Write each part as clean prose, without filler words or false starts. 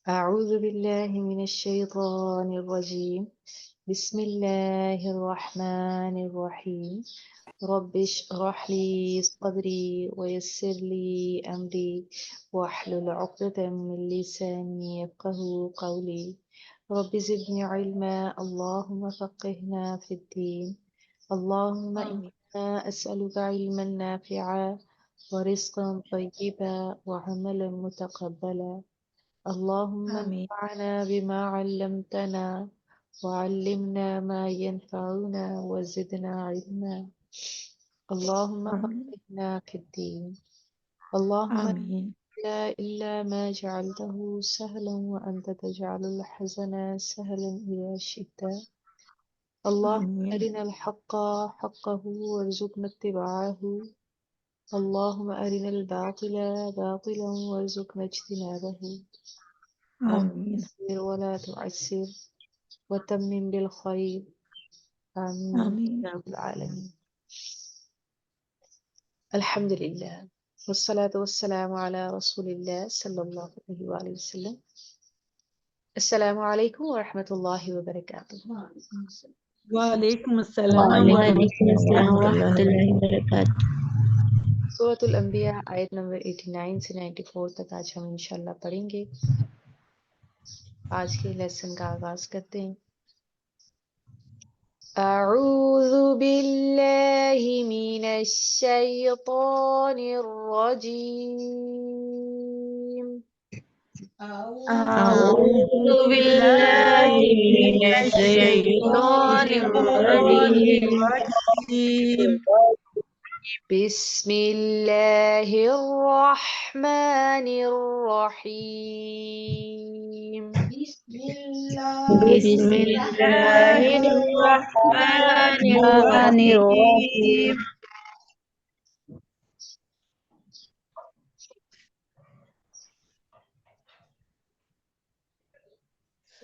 أعوذ بالله من الشيطان الرجيم. بسم الله الرحمن الرحيم. رب اشرح لي صدري ويسر لي أمري واحلل عقدة من لساني يفقه قولي. رب زدني علما، اللهم فقهنا في الدين. اللهم إنا أسألك علما نافعا ورزقا طيبا وعملا متقبلا. اللهم آمين انفعنا بما علمتنا وعلمنا ما ينفعنا وزدنا علما. اللهم آمين فقهنا في الدين. اللهم آمين لا إلا ما جعلته سهلا وأنت تجعل الحزن سهلا إذا شئت. اللهم آمين أرنا الحق حقه وارزقنا اتباعه. اللهم أرنا الباطل باطلا وارزقنا اجتنابه. رب آمين يسر ولا تعسر وتمم بالخير. آمين آمين يا رب العالمين. الحمد لله والصلاة والسلام على رسول الله صلى الله عليه وآله وسلم. السلام عليكم ورحمة الله وبركاته. وعلیکم السلام وعلیکم السلام ورحمۃ اللہ ورحمۃ اللہ وبرکاتہ۔ سورة الانبیاء آیت نمبر 89 سے 94 تک آج ہم انشاءاللہ پڑھیں گے۔ آج کے لیسن کا آغاز کرتے ہیں۔ أعوذ بالله من الشيطان الرجيم. اعوذ أعوذ باللہ باللہ من من الشیطان الشیطان الرجیم۔ الرجیم بسم الله الرحمن الرحيم. بسم اللہ اللہ الرحمن الرحمن الرحیم۔ الرحیم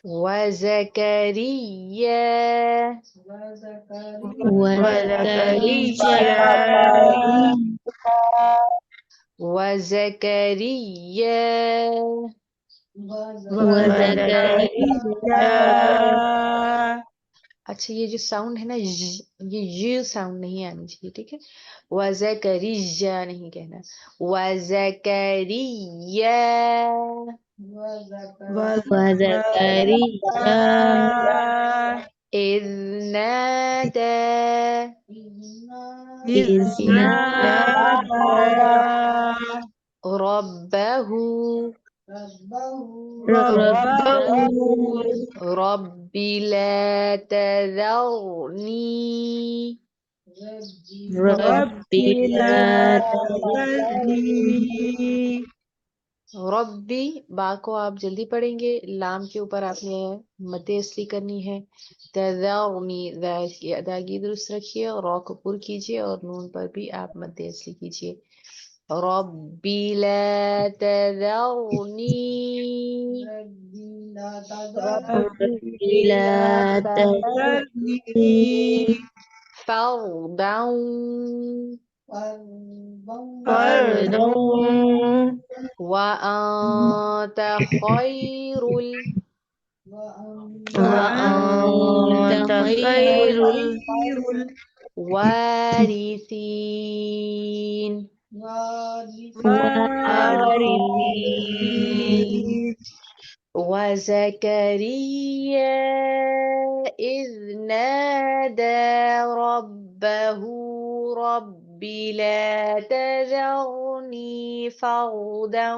وزكريا وزکریا وزكريا وزکریا اچھا، یہ جو ساؤنڈ ہے نا یہ ساؤنڈ نہیں آنی چاہیے، ٹھیک ہے؟ وزکریا نہیں کہنا، وزکریا وزکریا إذ نادى إذ اذ نادى ربه ربه رب لا تذرني رب رب لا لا تذرني ربی با کو آپ جلدی پڑھیں گے، لام کے اوپر آپ نے مد اصلی کرنی ہے۔ تذرنی ذال کی ادائیگی درست رکھیے اور را کو پر کیجیے اور نون پر بھی آپ مد اصلی کیجیے۔ ربی لا تذرنی رب رب لا لا تذرني تذرني فردا فردا فردا وأنت خير وأنت خير خير الوارثين. الوارثين الوارثين وزكريا إذ نادى ربه رب لا تذرني فردا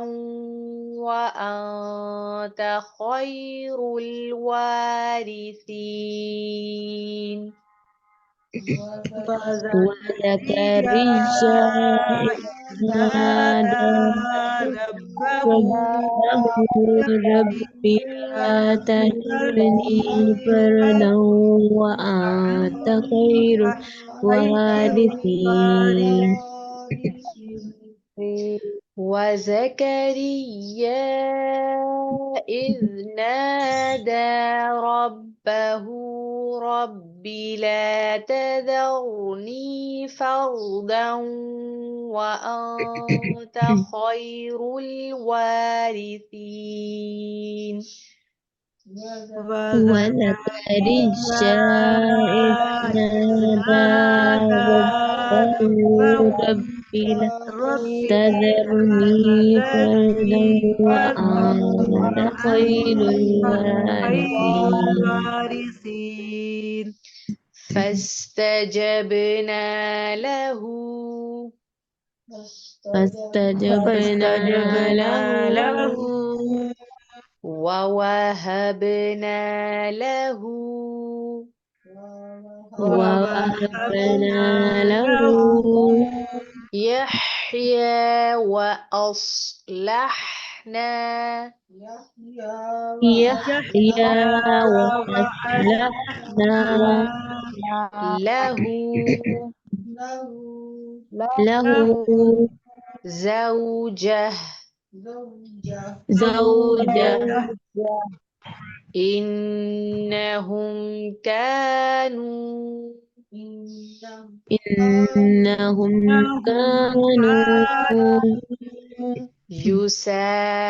وأنت خير الوارثين. وزكريا إذ نادى نادى ربه ربه رب لا تذرني فردا وأنت خير الوارثين. وزكريا إذ نادى ربه رب لا تذرني فردا وأنت خير الوارثين وزكريا إذ نادى ربه رب لا تذرني فردا وأنت خير الوارثين فاستجبنا له فاستجبنا له ووهبنا له يحيى وأصلحنا له له زوجه إنهم كانوا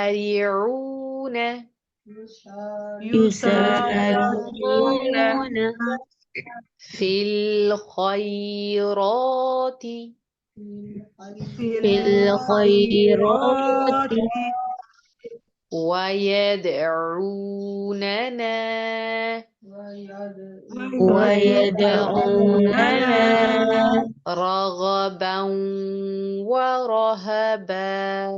يسارعون في الخيرات ويدعوننا رغبا ورهبا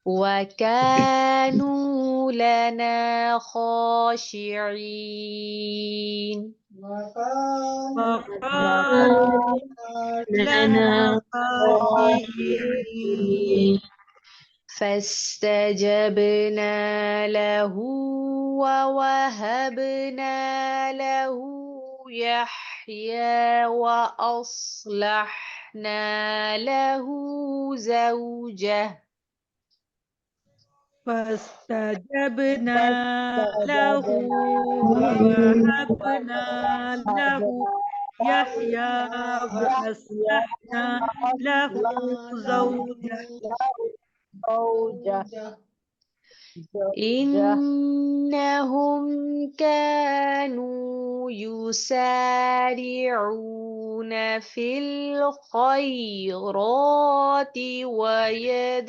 وكانوا لنا خاشعين فاستجبنا له ووهبنا له يحيى وأصلحنا له زوجه فاستجبنا له ووهبنا له يحيى وأصلحنا له زوجه إنهم كانوا يسارعون في الخيرات ويدعوننا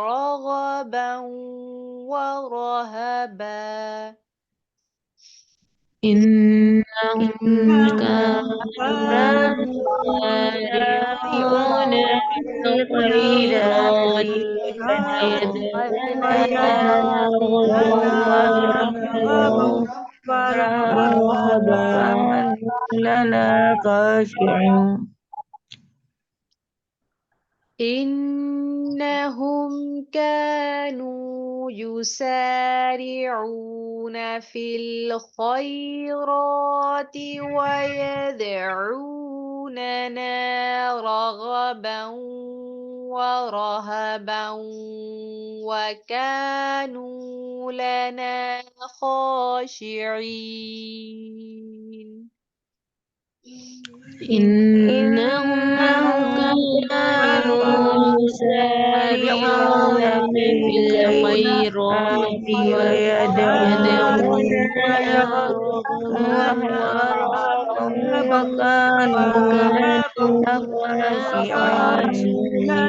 رغبا ورهبا إنهم كانوا يسارعون في الخيرات ورهبا لنا خاشعون إنهم كانوا يسارعون في الخيرات ويدعوننا رغبا ورهبا وكانوا لنا خاشعين إنهم كانوا يسارعون في الخيرات ويدعوننا رغبا وكانوا خاشعين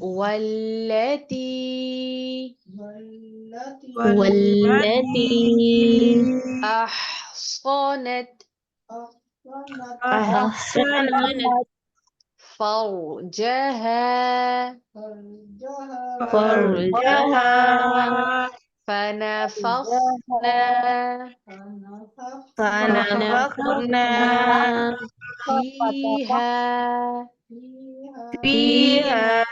والتي أحصنت فرجها فرجها فنفخنا فنفخنا فيها فيها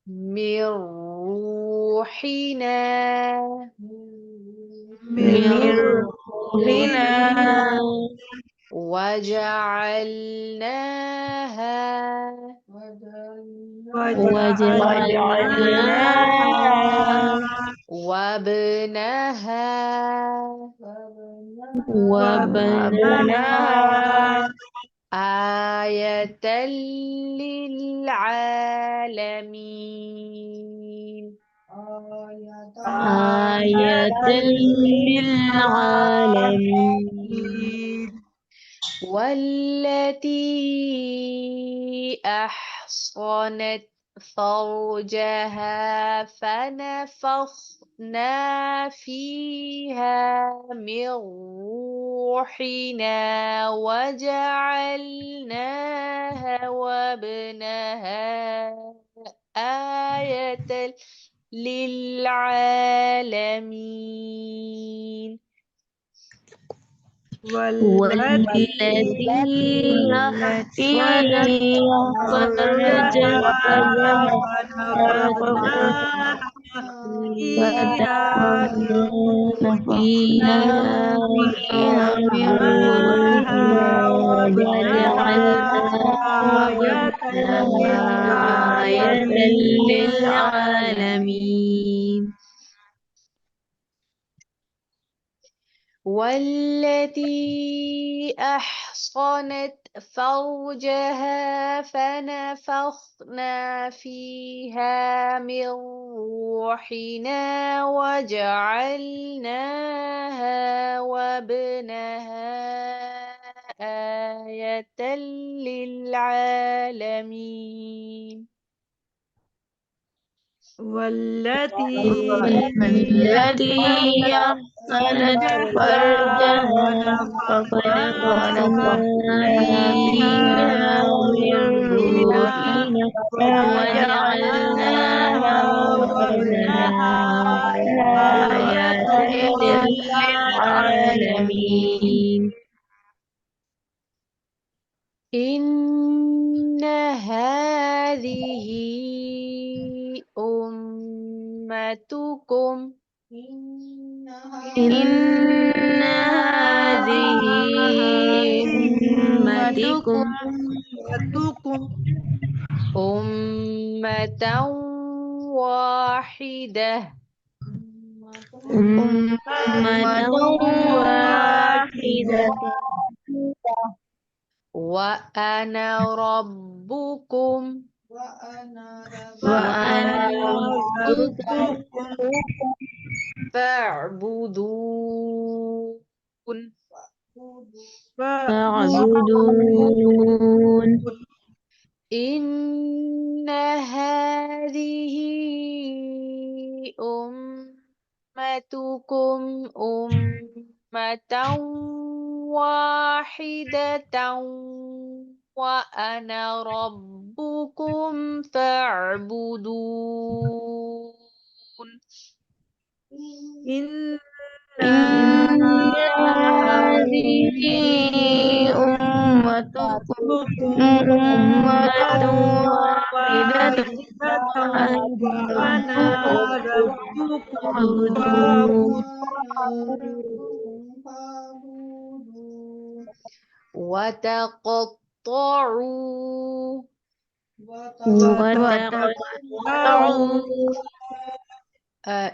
من روحنا من روحنا وجعلناها وجعلناها وابنها وبناها آية للعالمين آية للعالمين والتي أحصنت فرجها فنفخنا فيها من روحنا وجعلناها وابنها آية للعالمين والتي أحصنت فرجت فرجها فنفخنا فيها فيها من روحنا وجعلناها آية للعالمين والتي أحصنت فرجها فنفخنا فيها من روحنا وجعلناها وابنها آية للعالمين والتي أحسنت فرجها فنفخنا فيها من روحنا وجعلناها وابنها آية للعالمين إن هذه أمتكم إن هذه أمتكم أمة واحدة أمة واحدة وأنا ربكم وأنا ربكم فاعبدون فاعبدون إن هذه أمتكم أمة واحدة وأنا ربكم فاعبدون إن إن هذه أمتكم أمة واحدة وأنا ربكم فاعبدون فاعبدون وتقطعوا وتقطعوا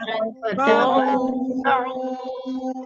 وتقطعوا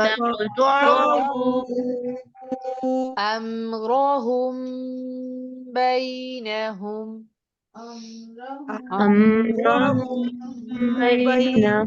وتقطعوا أمرهم بينهم أمرهم بينهم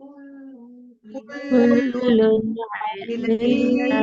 كل كل علينا إلينا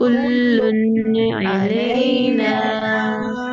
كل علينا علينا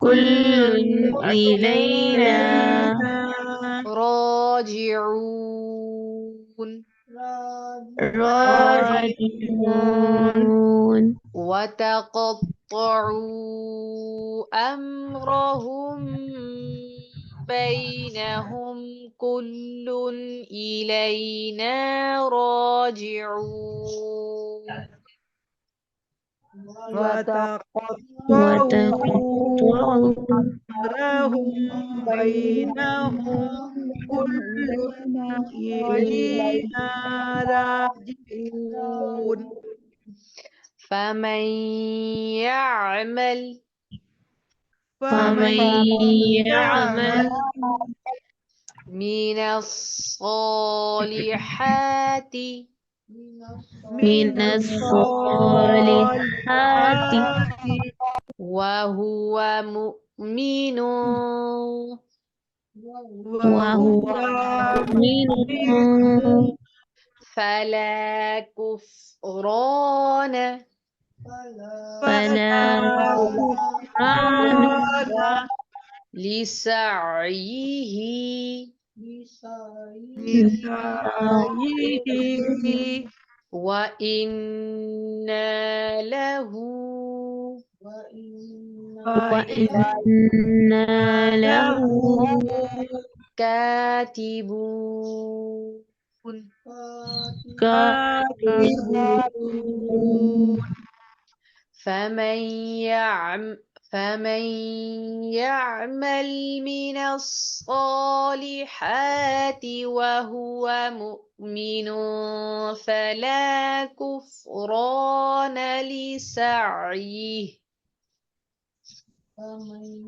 كل إلينا راجعون راجعون وتقطعوا أمرهم بينهم كل إلينا راجعون وتقطعوا وتقطعوا أمرهم بينهم كل إلينا راجعون فمن يعمل فمن فمن يعمل يعمل من الصالحات من من الصالحات الصالحات وهو مؤمن وهو وهو مؤمن مؤمن فلا كفران فلا فلا كفران كفران لسعيه لسعيه وإنا له وإنا له له كاتبون كاتبون كاتبون فمن فمن يعمل من الصالحات وهو مؤمن فلا كفران لسعيه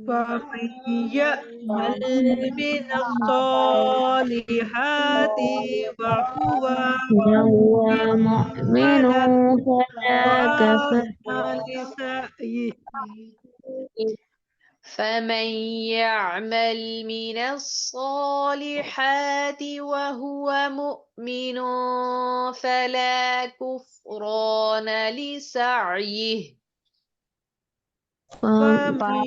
فمن يعمل من الصالحات وهو وهو مؤمن فلا فلا كفر كفران لسعيه فمن يعمل من الصالحات وهو مؤمن فلا كفران لسعيه فمن فمن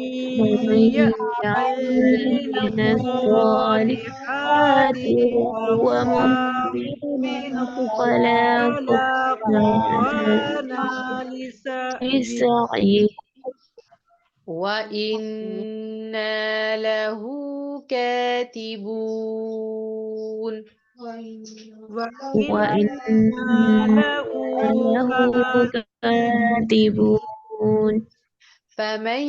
يعمل يعمل من من الصالحات الصالحات وهو وهو مؤمن مؤمن فلا فلا كفران كفران لسعيه لسعيه وإنا له كاتبون وإنا وإنا له له كاتبون فمن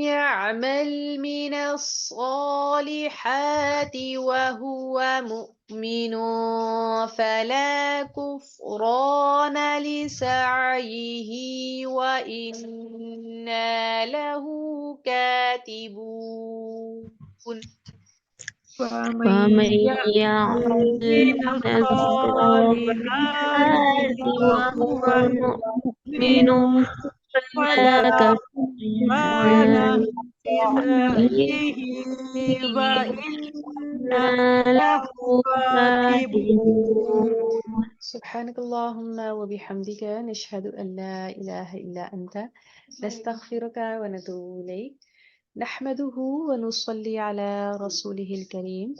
يعمل من الصالحات وهو مؤمن فلا كفران لسعيه وإنا له كاتبون فمن فمن يعمل يعمل من من الصالحات الصالحات وهو وهو مؤمن مؤمن فلا فلا كفران كفران لسعيه وإنا إنا له له كاتبون كاتبون سبحانك اللهم وبحمدك نشهد أن لا إله إلا أنت نستغفرك ونتوب إليك نحمده ونصلي على رسوله الكريم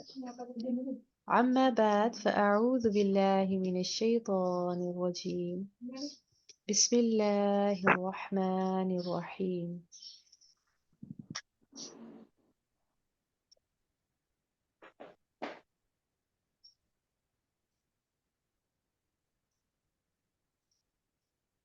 عما بعد فأعوذ بالله من الشيطان الرجيم بسم الله الرحمن الرحيم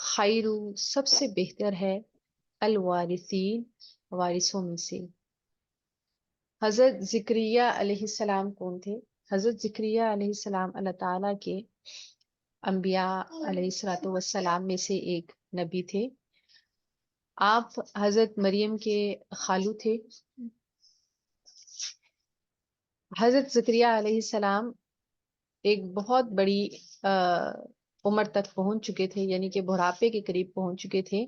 خیرو سب سے بہتر ہے، الوارثین وارثوں میں سے۔ حضرت زکریا علیہ السلام کون تھے؟ حضرت زکریا علیہ السلام اللہ تعالیٰ کے انبیاء علیہ الصلوۃ والسلام میں سے ایک نبی تھے۔ آپ حضرت مریم کے خالو تھے۔ حضرت زکریا علیہ السلام ایک بہت بڑی عمر تک پہنچ چکے تھے، یعنی کہ بڑھاپے کے قریب پہنچ چکے تھے،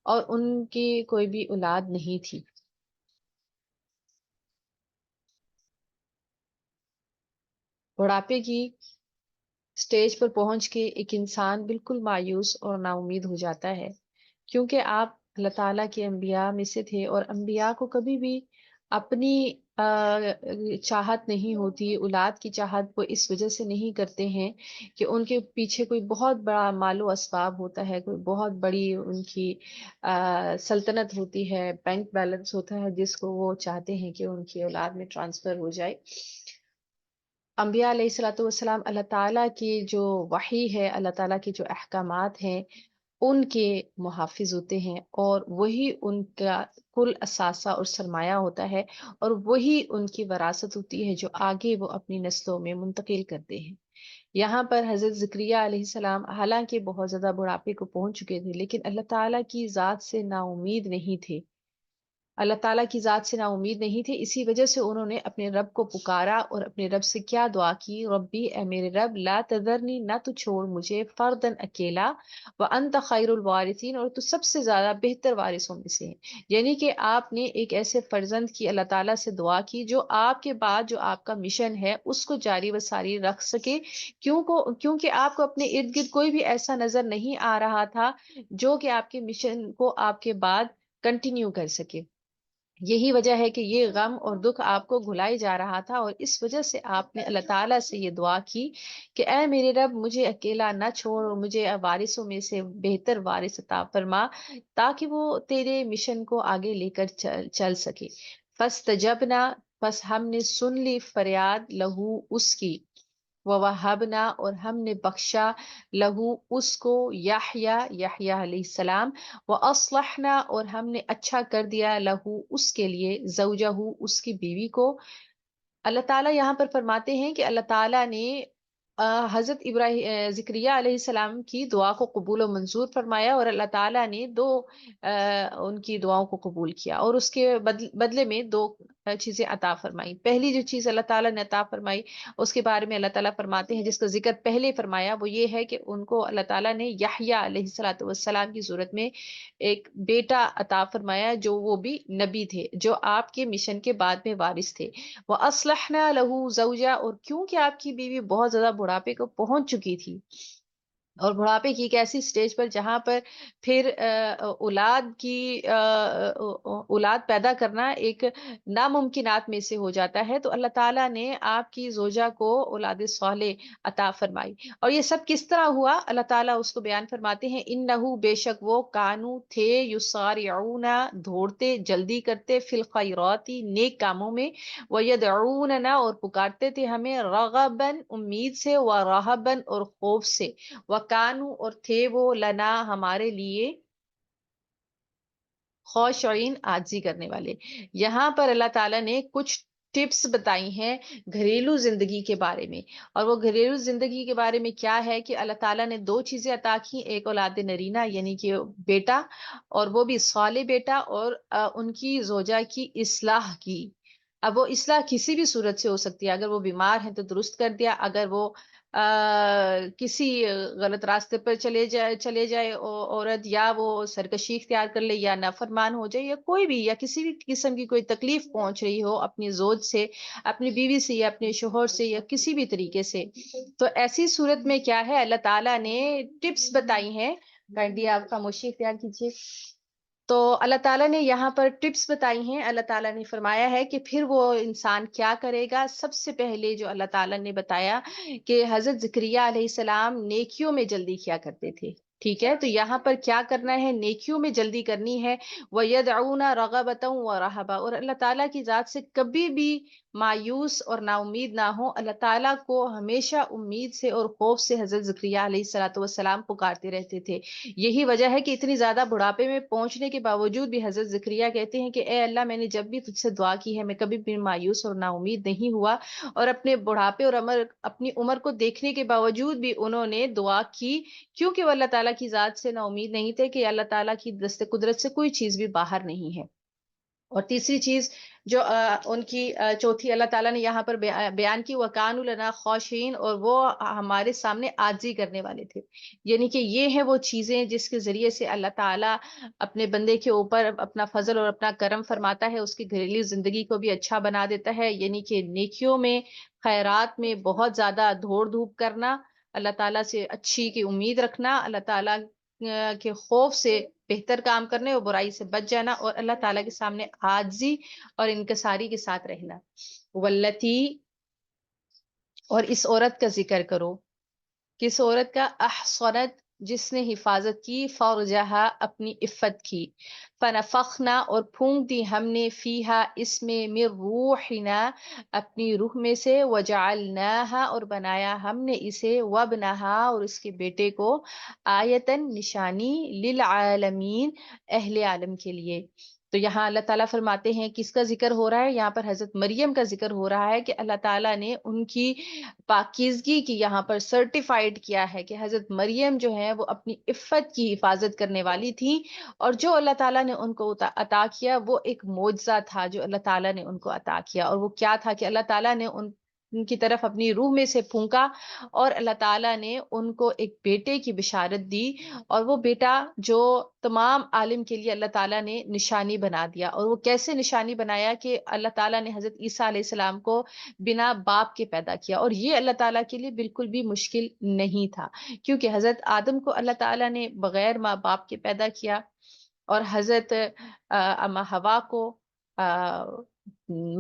اور ان کی کوئی بھی اولاد نہیں تھی۔ بڑھاپے کی سٹیج پر پہنچ کے ایک انسان بالکل مایوس اور نا امید ہو جاتا ہے، کیونکہ آپ اللہ تعالیٰ کے انبیاء میں سے تھے، اور انبیاء کو کبھی بھی اپنی چاہت نہیں ہوتی، اولاد کی چاہت وہ اس وجہ سے نہیں کرتے ہیں کہ ان کے پیچھے کوئی بہت بڑا مال و اسباب ہوتا ہے، کوئی بہت بڑی ان کی سلطنت ہوتی ہے، بینک بیلنس ہوتا ہے جس کو وہ چاہتے ہیں کہ ان کی اولاد میں ٹرانسفر ہو جائے۔ انبیاء علیہ الصلوۃ والسلام اللہ تعالیٰ کی جو وحی ہے، اللہ تعالیٰ کی جو احکامات ہیں، ان کے محافظ ہوتے ہیں، اور وہی ان کا کل اثاثہ اور سرمایہ ہوتا ہے، اور وہی ان کی وراثت ہوتی ہے جو آگے وہ اپنی نسلوں میں منتقل کرتے ہیں۔ یہاں پر حضرت زکریا علیہ السلام حالانکہ بہت زیادہ بڑھاپے کو پہنچ چکے تھے، لیکن اللہ تعالیٰ کی ذات سے نا امید نہیں تھے، اللہ تعالیٰ کی ذات سے نا امید نہیں تھے۔ اسی وجہ سے انہوں نے اپنے رب کو پکارا، اور اپنے رب سے کیا دعا کی؟ ربی، اے میرے رب، لا تذرنی، نہ تو چھوڑ مجھے، فردن اکیلا، وانت خیر الوارثین، اور تو سب سے زیادہ بہتر وارثوں میں سے ہے۔ یعنی کہ آپ نے ایک ایسے فرزند کی اللہ تعالیٰ سے دعا کی جو آپ کے بعد جو آپ کا مشن ہے اس کو جاری و ساری رکھ سکے، کیونکہ آپ کو اپنے ارد گرد کوئی بھی ایسا نظر نہیں آ رہا تھا جو کہ آپ کے مشن کو آپ کے بعد کنٹینیو کر سکے۔ یہی وجہ ہے کہ یہ غم اور دکھ آپ کو گھلائی جا رہا تھا، اور اس وجہ سے آپ نے اللہ تعالیٰ سے یہ دعا کی کہ اے میرے رب، مجھے اکیلا نہ چھوڑ، اور مجھے وارثوں میں سے بہتر وارث عطا فرما، تاکہ وہ تیرے مشن کو آگے لے کر چل سکے۔ فاستجبنا، پس ہم نے سن لی فریاد، لہو اس کی، ووہبنا، اور ہم نے بخشا، لہو اس کو، یحییٰ علیہ السلام، واصلحنا، اور ہم نے اچھا کر دیا، لہو اس کے لیے، زوجہ، اس کی بیوی کو۔ اللہ تعالیٰ یہاں پر فرماتے ہیں کہ اللہ تعالیٰ نے حضرت ابراہیم زکریا علیہ السلام کی دعا کو قبول و منظور فرمایا، اور اللہ تعالیٰ نے ان کی دعاؤں کو قبول کیا، اور اس کے بدلے میں دو چیزیں عطا فرمائی۔ پہلی جو چیز اللہ تعالیٰ نے عطا فرمائی، اس کے بارے میں اللہ تعالیٰ فرماتے ہیں، جس کا ذکر پہلے فرمایا، وہ یہ ہے کہ ان کو اللہ تعالیٰ نے یحییٰ علیہ الصلوۃ والسلام کی صورت میں ایک بیٹا عطا فرمایا، جو وہ بھی نبی تھے، جو آپ کے مشن کے بعد میں وارث تھے۔ وَأَصْلَحْنَا لَهُ زَوْجًا، اور کیونکہ آپ کی بیوی بہت زیادہ بڑھاپے کو پہنچ چکی تھی، اور بڑھاپے کی ایک ایسی سٹیج پر جہاں پر پھر اولاد پیدا کرنا ایک ناممکنات میں سے ہو جاتا ہے، تو اللہ تعالیٰ نے آپ کی زوجہ کو اولاد صالح عطا فرمائی۔ اور یہ سب کس طرح ہوا؟ اللہ تعالیٰ اس کو بیان فرماتے ہیں، انہو، بے شک وہ، کانو تھے، یسارعون، دوڑتے جلدی کرتے، فی الخیرات، نیک کاموں میں، ویدعوننا، اور پکارتے تھے ہمیں، رغباً، امید سے، ورہباً، اور خوف سے، وکانو، اور تھے وہ، لنا، ہمارے لیے، خاشعین، عاجزی کرنے والے۔ یہاں پر اللہ تعالیٰ نے کچھ ٹپس بتائی ہیں گھریلو زندگی کے بارے میں، اور وہ گھریلو زندگی کے بارے میں کیا ہے کہ اللہ تعالیٰ نے دو چیزیں عطا کی، ایک اولاد نرینہ یعنی کہ بیٹا، اور وہ بھی صالح بیٹا، اور ان کی زوجہ کی اصلاح کی۔ اب وہ اصلاح کسی بھی صورت سے ہو سکتی ہے، اگر وہ بیمار ہیں تو درست کر دیا، اگر وہ کسی غلط راستے پر چلے جائے عورت، یا وہ سرکشی اختیار کر لے، یا نافرمان ہو جائے، یا کوئی بھی، یا کسی بھی قسم کی کوئی تکلیف پہنچ رہی ہو اپنی زوج سے، اپنی بیوی سے، یا اپنے شوہر سے، یا کسی بھی طریقے سے، تو ایسی صورت میں کیا ہے، اللہ تعالیٰ نے ٹپس بتائی ہیں۔ کائنڈلی آپ خاموشی اختیار کیجیے۔ تو اللہ تعالیٰ نے یہاں پر ٹپس بتائی ہیں، اللہ تعالیٰ نے فرمایا ہے کہ پھر وہ انسان کیا کرے گا۔ سب سے پہلے جو اللہ تعالیٰ نے بتایا کہ حضرت زکریا علیہ السلام نیکیوں میں جلدی کیا کرتے تھے، ٹھیک ہے؟ تو یہاں پر کیا کرنا ہے؟ نیکیوں میں جلدی کرنی ہے۔ وَيَدْعُونَ رَغَبَةً وَرَهَبًا، اور اللہ تعالیٰ کی ذات سے کبھی بھی مایوس اور نا امید نہ ہو. اللہ تعالیٰ کو ہمیشہ امید سے اور خوف سے حضرت زکریا علیہ الصلوۃ والسلام پکارتے رہتے تھے. یہی وجہ ہے کہ اتنی زیادہ بڑھاپے میں پہنچنے کے باوجود بھی حضرت زکریا کہتے ہیں کہ اے اللہ، میں نے جب بھی تجھ سے دعا کی ہے میں کبھی بھی مایوس اور نا امید نہیں ہوا. اور اپنے بڑھاپے اور اپنی عمر کو دیکھنے کے باوجود بھی انہوں نے دعا کی، کیونکہ وہ اللہ تعالیٰ کی ذات سے نا امید نہیں تھے کہ اللہ تعالیٰ کی دست قدرت سے کوئی چیز بھی باہر نہیں ہے. اور تیسری چیز جو ان کی چوتھی اللہ تعالیٰ نے یہاں پر بیان کی، وَكَانُوا لَنَا خَاشِعِينَ، اور وہ ہمارے سامنے عاجزی کرنے والے تھے. یعنی کہ یہ ہیں وہ چیزیں جس کے ذریعے سے اللہ تعالیٰ اپنے بندے کے اوپر اپنا فضل اور اپنا کرم فرماتا ہے، اس کی گھریلو زندگی کو بھی اچھا بنا دیتا ہے. یعنی کہ نیکیوں میں، خیرات میں بہت زیادہ دوڑ دھوپ کرنا، اللہ تعالیٰ سے اچھی کی امید رکھنا، اللہ تعالیٰ کے خوف سے بہتر کام کرنے اور برائی سے بچ جانا، اور اللہ تعالیٰ کے سامنے عاجزی اور انکساری کے ساتھ رہنا. والتی، اور اس عورت کا ذکر کرو. کس عورت کا؟ احصنت، جس نے حفاظت کی، فرجہا، اپنی عفت کی، فنفخنا، اور پھونک دی ہم نے، فیہا، اس میں، من روحنا، اپنی روح میں سے، وجعلناہا، اور بنایا ہم نے اسے، وابنہا، اور اس کے بیٹے کو، آیتن، نشانی، للعالمین، اہل عالم کے لیے. تو یہاں اللہ تعالیٰ فرماتے ہیں کس کا ذکر ہو رہا ہے؟ یہاں پر حضرت مریم کا ذکر ہو رہا ہے کہ اللہ تعالیٰ نے ان کی پاکیزگی کی یہاں پر سرٹیفائیڈ کیا ہے کہ حضرت مریم جو ہے وہ اپنی عفت کی حفاظت کرنے والی تھی، اور جو اللہ تعالیٰ نے ان کو عطا کیا وہ ایک معجزہ تھا جو اللہ تعالیٰ نے ان کو عطا کیا. اور وہ کیا تھا؟ کہ اللہ تعالیٰ نے ان کی طرف اپنی روح میں سے پھونکا، اور اللہ تعالیٰ نے ان کو ایک بیٹے کی بشارت دی، اور وہ بیٹا جو تمام عالم کے لیے اللہ تعالیٰ نے نشانی بنا دیا. اور وہ کیسے نشانی بنایا؟ کہ اللہ تعالیٰ نے حضرت عیسیٰ علیہ السلام کو بنا باپ کے پیدا کیا، اور یہ اللہ تعالیٰ کے لیے بالکل بھی مشکل نہیں تھا، کیونکہ حضرت آدم کو اللہ تعالیٰ نے بغیر ماں باپ کے پیدا کیا، اور حضرت اما حوا کو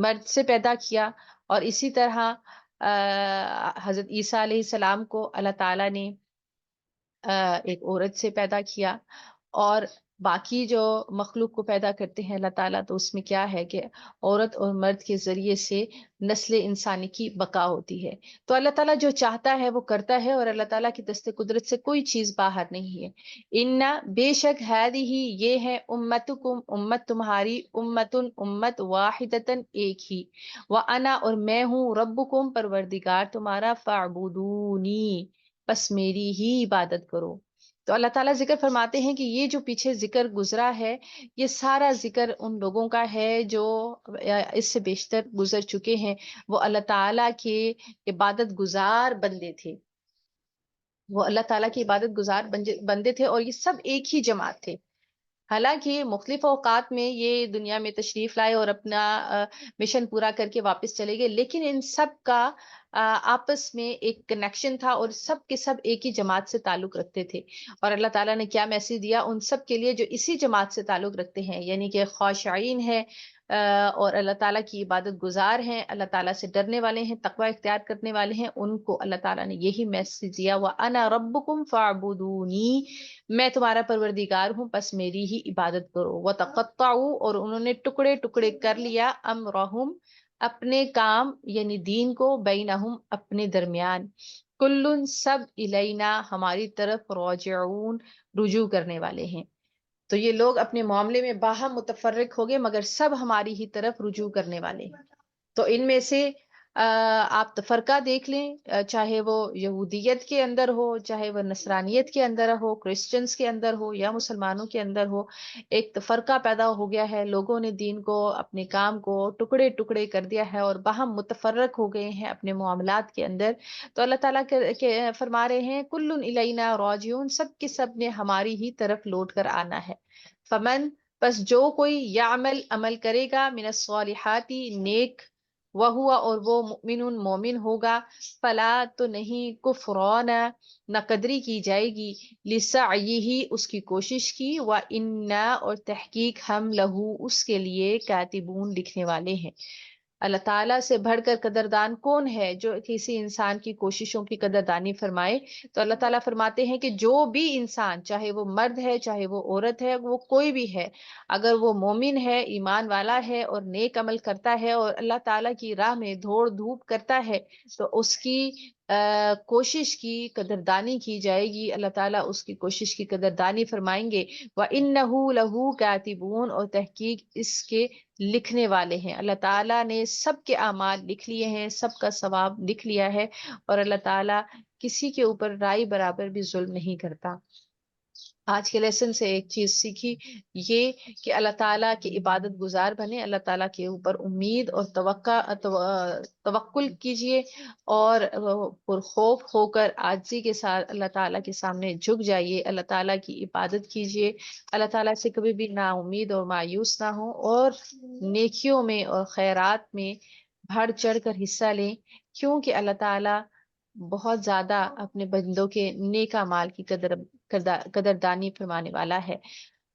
مرد سے پیدا کیا، اور اسی طرح حضرت عیسیٰ علیہ السلام کو اللہ تعالیٰ نے ایک عورت سے پیدا کیا. اور باقی جو مخلوق کو پیدا کرتے ہیں اللہ تعالیٰ، تو اس میں کیا ہے کہ عورت اور مرد کے ذریعے سے نسل انسانی کی بقا ہوتی ہے. تو اللہ تعالیٰ جو چاہتا ہے وہ کرتا ہے، اور اللہ تعالیٰ کی دست قدرت سے کوئی چیز باہر نہیں ہے. انا، بے شک، ہی یہ ہے، امتکم، امت تمہاری، امتن، امت، واحدتن، ایک ہی، وانا، اور میں ہوں، ربکم، پروردگار تمہارا، فاعبدونی، بس میری ہی عبادت کرو. تو اللہ تعالیٰ ذکر فرماتے ہیں کہ یہ جو پیچھے ذکر گزرا ہے یہ سارا ذکر ان لوگوں کا ہے جو اس سے بیشتر گزر چکے ہیں. وہ اللہ تعالیٰ کے عبادت گزار بندے تھے، وہ اللہ تعالیٰ کی عبادت گزار بندے تھے، اور یہ سب ایک ہی جماعت تھے. حالانکہ مختلف اوقات میں یہ دنیا میں تشریف لائے اور اپنا مشن پورا کر کے واپس چلے گئے، لیکن ان سب کا آپس میں ایک کنیکشن تھا، اور سب کے سب ایک ہی جماعت سے تعلق رکھتے تھے. اور اللہ تعالیٰ نے کیا میسج دیا ان سب کے لیے جو اسی جماعت سے تعلق رکھتے ہیں، یعنی کہ خاشعین ہے، اور اللہ تعالیٰ کی عبادت گزار ہیں، اللہ تعالیٰ سے ڈرنے والے ہیں، تقوی اختیار کرنے والے ہیں، ان کو اللہ تعالیٰ نے یہی میسج دیا، وَأَنَا رَبُّكُمْ فَاعْبُدُونِي، میں تمہارا پروردگار ہوں، بس میری ہی عبادت کرو. وَتَقَطَّعُوا، اور انہوں نے ٹکڑے ٹکڑے کر لیا، أَمْرَهُمْ، اپنے کام، یعنی دین کو، بینہم، اپنے درمیان، کلن، سب، الینا، ہماری طرف، راجعون، رجوع کرنے والے ہیں. تو یہ لوگ اپنے معاملے میں باہم متفرق ہو گئے مگر سب ہماری ہی طرف رجوع کرنے والے ہیں. تو ان میں سے آپ تفرقہ دیکھ لیں، چاہے وہ یہودیت کے اندر ہو، چاہے وہ نصرانیت کے اندر ہو، کرسچنز کے اندر ہو، یا مسلمانوں کے اندر ہو، ایک تفرقہ پیدا ہو گیا ہے. لوگوں نے دین کو، اپنے کام کو ٹکڑے ٹکڑے کر دیا ہے، اور باہم متفرق ہو گئے ہیں اپنے معاملات کے اندر. تو اللہ تعالیٰ کے فرما رہے ہیں کلن الینا راجعون، سب کے سب نے ہماری ہی طرف لوٹ کر آنا ہے. فمن، پس جو کوئی، یعمل، عمل کرے گا، من الصالحاتی، نیک، وہوا، اور وہ، مؤمن، مومن ہوگا، فلا، تو نہیں، کفران، نہ قدری کی جائے گی، لسعیہ، اس کی کوشش کی، وَإِنَّا، اور تحقیق ہم، لہو، اس کے لیے، کاتبون، لکھنے والے ہیں. اللہ تعالیٰ سے بڑھ کر قدردان کون ہے جو کسی انسان کی کوششوں کی قدردانی فرمائے؟ تو اللہ تعالیٰ فرماتے ہیں کہ جو بھی انسان، چاہے وہ مرد ہے چاہے وہ عورت ہے، وہ کوئی بھی ہے، اگر وہ مومن ہے، ایمان والا ہے اور نیک عمل کرتا ہے اور اللہ تعالیٰ کی راہ میں دوڑ دھوپ کرتا ہے، تو اس کی کوشش کی قدردانی کی جائے گی، اللہ تعالیٰ اس کی کوشش کی قدردانی فرمائیں گے۔ وَإِنَّهُ لَهُ كَاتِبُونَ، اور تحقیق اس کے لکھنے والے ہیں، اللہ تعالیٰ نے سب کے اعمال لکھ لیے ہیں، سب کا ثواب لکھ لیا ہے، اور اللہ تعالیٰ کسی کے اوپر رائے برابر بھی ظلم نہیں کرتا۔ آج کے لیسن سے ایک چیز سیکھی، یہ کہ اللہ تعالیٰ کی عبادت گزار بنے، اللہ تعالیٰ کے اوپر امید اور توکل کیجئے، اور پرخوف ہو کر عاجزی کے ساتھ اللہ تعالیٰ کے سامنے جھک جائیے، اللہ تعالیٰ کی عبادت کیجئے، اللہ تعالیٰ سے کبھی بھی نا امید اور مایوس نہ ہو، اور نیکیوں میں اور خیرات میں بڑھ چڑھ کر حصہ لیں، کیونکہ اللہ تعالیٰ بہت زیادہ اپنے بندوں کے نیک اعمال کی قدردانی فرمانے والا ہے۔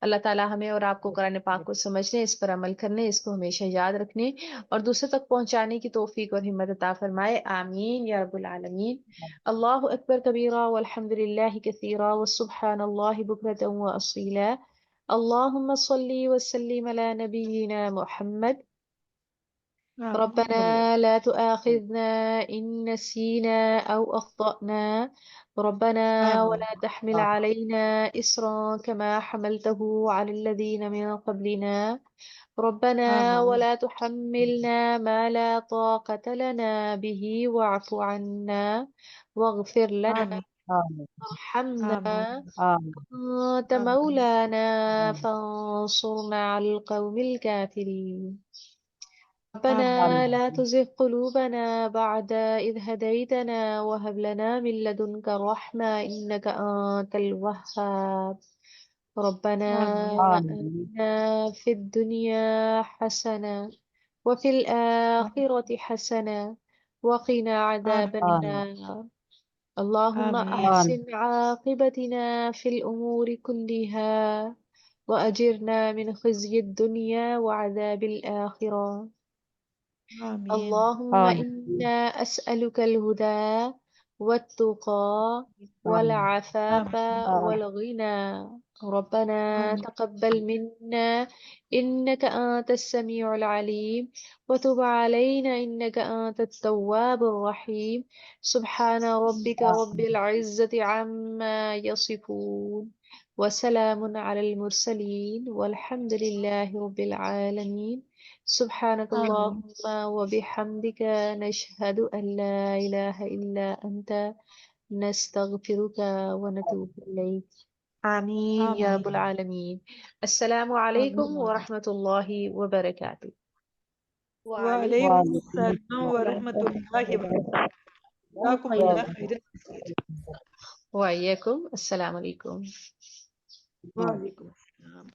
اللہ تعالیٰ ہمیں اور آپ کو قرآن پاک کو سمجھنے، اس پر عمل کرنے، اس کو ہمیشہ یاد رکھنے اور دوسرے تک پہنچانے کی توفیق اور ہمت عطا فرمائے، آمین یا رب العالمین۔ اللہ اکبر کبیرہ والحمد للہ کثیرہ وسبحان اللہ بکرۃ واصیلا۔ اللہم صلی وسلم علی نبینا محمد۔ ربنا لا تؤاخذنا إن نسينا أو أخطأنا، ربنا ولا تحمل علينا إصرا كما حملته على الذين من قبلنا، ربنا ولا تحملنا ما لا طاقة لنا به واعف عنا واغفر لنا وارحمنا، أنت مولانا فانصرنا على القوم الكافرين، ربنا لا تزغ قلوبنا بعد إذ هديتنا وهب لنا من لدنك رحمة إنك أنت الوهاب، ربنا آتنا في الدنيا حسنة وفي الآخرة حسنة وقنا عذاب النار، اللهم أحسن عاقبتنا في الأمور كلها وأجرنا من خزي الدنيا وعذاب الآخرة، اللهم إنا أسألك الهدى والتقى والعفاف والغنى، ربنا تقبل منا إنك أنت السميع العليم وتب علينا إنك أنت التواب الرحيم، سبحان ربك رب العزة عما يصفون وسلام على المرسلين والحمد لله رب العالمين، سبحانك اللهم وبحمدك نشهد أن لا إله إلا أنت نستغفرك ونتوب إليك، آمين يا رب العالمين۔ السلام عليكم ورحمة الله وبركاته۔ وعلیکم السلام ورحمۃ اللہ وبرکاتہ۔ جزاکم اللہ خیر۔ وعلیکم السلام علیکم۔ وعلیکم السلام۔